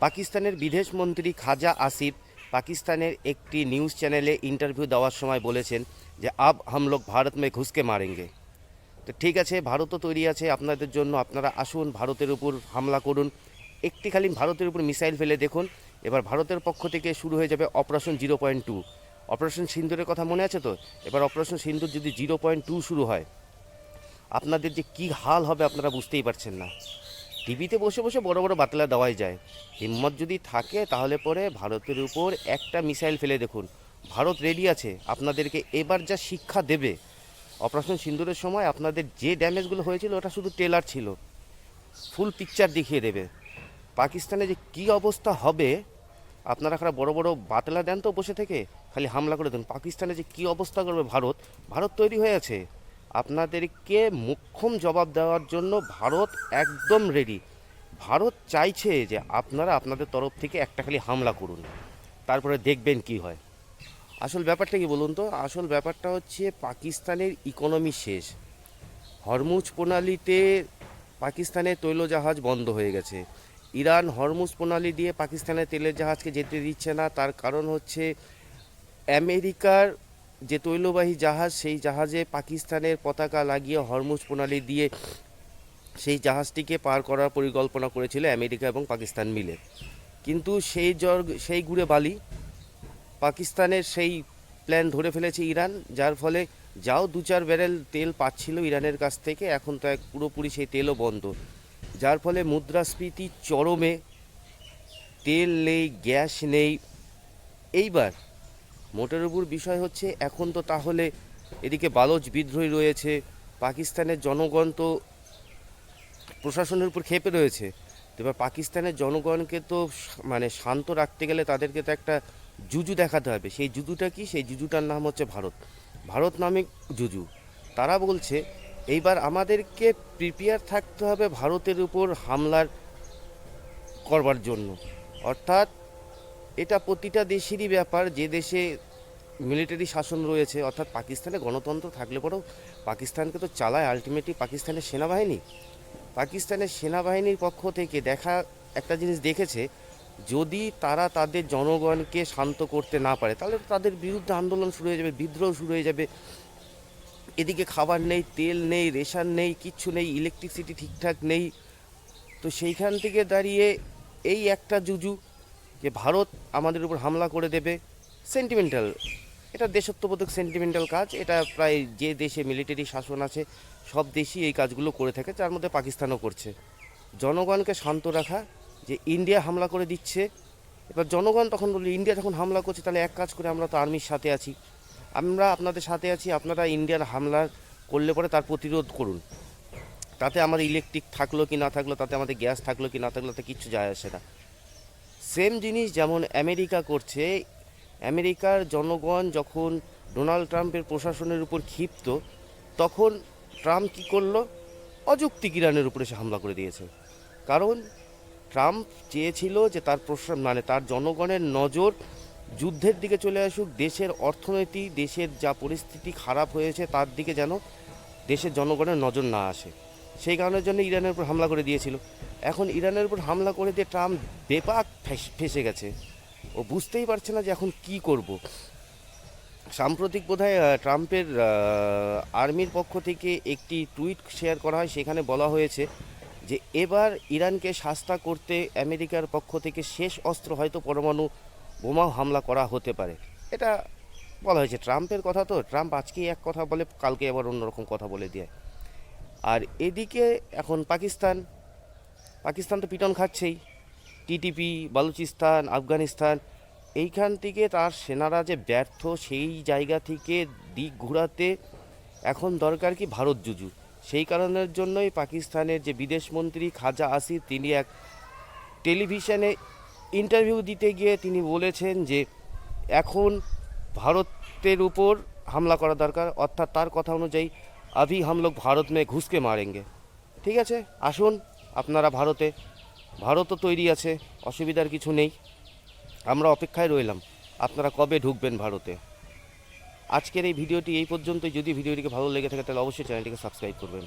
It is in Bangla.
পাকিস্তানের বিদেশ মন্ত্রী খাজা আসিফ পাকিস্তানের একটি নিউজ চ্যানেলে ইন্টারভিউ দেওয়ার সময় বলেছেন যে আব হাম লোগ ভারত মে ঘুসকে মারেঙ্গে। তো ঠিক আছে, ভারতও তৈরি আছে আপনাদের জন্য, আপনারা আসুন ভারতের উপর হামলা করুন। একটি খালি ভারতের উপর মিসাইল ফেলে দেখুন। এবার ভারতের পক্ষ থেকে শুরু হয়ে যাবে অপারেশন 0.2। অপারেশন সিন্দুরের কথা মনে আছে তো? এবার অপারেশন সিন্দুর যদি 0.2 শুরু হয়, আপনাদের যে কী হাল হবে আপনারা বুঝতেই পারছেন না। টিভিতে বসে বসে বড় বড় বাতলা দেওয়াই যায়, হিম্মত যদি থাকে তাহলে পরে ভারতের উপর একটা মিসাইল ফেলে দেখুন। ভারত রেডি আছে আপনাদেরকে এবার যা শিক্ষা দেবে। অপারেশন সিন্দুরের সময় আপনাদের যে ড্যামেজগুলো হয়েছিল ওটা শুধু ট্রেলার ছিল, ফুল পিকচার দেখিয়ে দেবে পাকিস্তানে যে কী অবস্থা হবে। আপনারা খারাপ বড় বড় বাতলা দেন তো বসে থেকে, খালি হামলা করে দেন। পাকিস্তানে যে কী অবস্থা করবে ভারত, ভারত তৈরি হয়ে আছে আপনাদেরকে মোক্ষম জবাব দেওয়ার জন্য। ভারত একদম রেডি। ভারত চাইছে যে আপনারা আপনাদের তরফ থেকে একটা খালি হামলা করুন, তারপরে দেখবেন কি হয়। আসল ব্যাপারটা কি বলুন তো? আসল ব্যাপারটা হচ্ছে পাকিস্তানের ইকোনমি শেষ। হরমুজ প্রণালীতে পাকিস্তানের তৈলজাহাজ বন্ধ হয়ে গেছে। ইরান হরমুজ প্রণালী দিয়ে পাকিস্তানের তেলের জাহাজকে যেতে দিচ্ছে না। তার কারণ হচ্ছে আমেরিকার যে তৈলবাহী জাহাজ, সেই জাহাজে পাকিস্তানের পতাকা লাগিয়ে হরমুজ প্রণালী দিয়ে সেই জাহাজটিকে পার করার পরিকল্পনা করেছিল আমেরিকা এবং পাকিস্তান মিলে। কিন্তু সেই গুড়ে বালি পাকিস্তানের সেই প্ল্যান ধরে ফেলেছে ইরান, যার ফলে যাও 2-4 ব্যারেল তেল পাচ্ছিল ইরানের কাছ থেকে, এখন তো পুরোপুরি সেই তেলও বন্ধ। যার ফলে মুদ্রাস্ফীতি চরমে, তেল নেই, গ্যাস নেই। এইবার মোটের উপর বিষয় হচ্ছে এখন তো তাহলে এদিকে বালোচ বিদ্রোহী রয়েছে, পাকিস্তানের জনগণ তো প্রশাসনের উপর ক্ষেপে রয়েছে। তো এবার পাকিস্তানের জনগণকে তো মানে শান্ত রাখতে গেলে তাদেরকে তো একটা জুজু দেখাতে হবে। সেই জুজুটা কি? সেই জুজুটার নাম হচ্ছে ভারত। ভারত নামে জুজু। তারা বলছে এইবার আমাদেরকে প্রিপেয়ার থাকতে হবে ভারতের উপর হামলার করবার জন্য। অর্থাৎ এটা প্রতিটা দেশেরই ব্যাপার, যে দেশে মিলিটারি শাসন রয়েছে। অর্থাৎ পাকিস্তানে গণতন্ত্র থাকলে পরেও পাকিস্তানকে তো চালায় আলটিমেটলি পাকিস্তানের সেনাবাহিনী। পাকিস্তানের সেনাবাহিনীর পক্ষ থেকে দেখা একটা জিনিস দেখেছে, যদি তারা তাদের জনগণকে শান্ত করতে না পারে তাহলে তাদের বিরুদ্ধে আন্দোলন শুরু হয়ে যাবে, বিদ্রোহ শুরু হয়ে যাবে। এদিকে খাবার নেই, তেল নেই, রেশন নেই, কিচ্ছু নেই, ইলেকট্রিসিটি ঠিকঠাক নেই। তো সেইখান থেকে দাঁড়িয়ে এই একটা জুজু যে ভারত আমাদের উপর হামলা করে দেবে, সেন্টিমেন্টাল, এটা দেশত্ববোধক সেন্টিমেন্টাল কাজ। এটা প্রায় যে দেশে মিলিটারি শাসন আছে সব দেশই এই কাজগুলো করে থাকে, যার মধ্যে পাকিস্তানও করছে। জনগণকে শান্ত রাখা, যে ইন্ডিয়া হামলা করে দিচ্ছে। এবার জনগণ তখন বলল ইন্ডিয়া যখন হামলা করছে তাহলে এক কাজ করে, আমরা তো আর্মির সাথে আছি, আমরা আপনাদের সাথে আছি, আপনারা ইন্ডিয়ার হামলা করলে পরে তার প্রতিরোধ করুন। তাতে আমাদের ইলেকট্রিক থাকলো কি না থাকলো, তাতে আমাদের গ্যাস থাকলো কি না থাকলো, তাতে কিচ্ছু যায় আসে না। সেম জিনিস যেমন আমেরিকা করছে। আমেরিকার জনগণ যখন ডোনাল্ড ট্রাম্পের প্রশাসনের উপর ক্ষিপ্ত, তখন ট্রাম্প কী করলো? অযৌক্তিক ইরানের উপরে সে হামলা করে দিয়েছে। কারণ ট্রাম্প চেয়েছিল যে তার তার জনগণের নজর যুদ্ধের দিকে চলে আসুক, দেশের অর্থনীতি, দেশের যা পরিস্থিতি খারাপ হয়েছে তার দিকে যেন দেশের জনগণের নজর না আসে। সেই কারণের জন্য ইরানের উপর হামলা করে দিয়েছিল। এখন ইরানের উপর হামলা করে দিয়ে ট্রাম্প বেপাক ফেসে গেছে। ও বুঝতেই পারছে না যে এখন কি করব। সাম্প্রতিক বোধহয় ট্রাম্পের আর্মির পক্ষ থেকে একটি টুইট শেয়ার করা হয়, সেখানে বলা হয়েছে যে এবার ইরানকে শাস্তা করতে আমেরিকার পক্ষ থেকে শেষ অস্ত্র হয়তো পরমাণু বোমা হামলা করা হতে পারে। এটা বলা হয়েছে। ট্রাম্পের কথা তো, ট্রাম্প আজকেই এক কথা বলে কালকে আবার অন্যরকম কথা বলে দেয়। আর এদিকে এখন পাকিস্তান তো পিটন খাচ্ছেই। টিটিপি, বালুচিস্তান, আফগানিস্তান, এইখান থেকে তার সেনারা যে ব্যর্থ, সেই জায়গা থেকে দিক ঘোরাতে এখন দরকার কি? ভারত জুজু। সেই কারণের জন্যই পাকিস্তানের যে বিদেশমন্ত্রী খাজা আসিফ, তিনি এক টেলিভিশনে ইন্টারভিউ দিতে গিয়ে তিনি বলেছেন যে এখন ভারতের উপর হামলা করা দরকার। অর্থাৎ তার কথা অনুযায়ী আভি হাম লোগ ভারত মে ঘুসকে মারেঙ্গে। ঠিক আছে, আসুন আপনারা ভারতও তৈরি আছে, অসুবিধার কিছু নেই। আমরা অপেক্ষায় রইলাম আপনারা কবে ঢুকবেন ভারতে। আজকের এই ভিডিওটি এই পর্যন্তই। যদি ভিডিওটিকে ভালো লেগে থাকে তাহলে অবশ্যই চ্যানেলটিকে সাবস্ক্রাইব করবেন।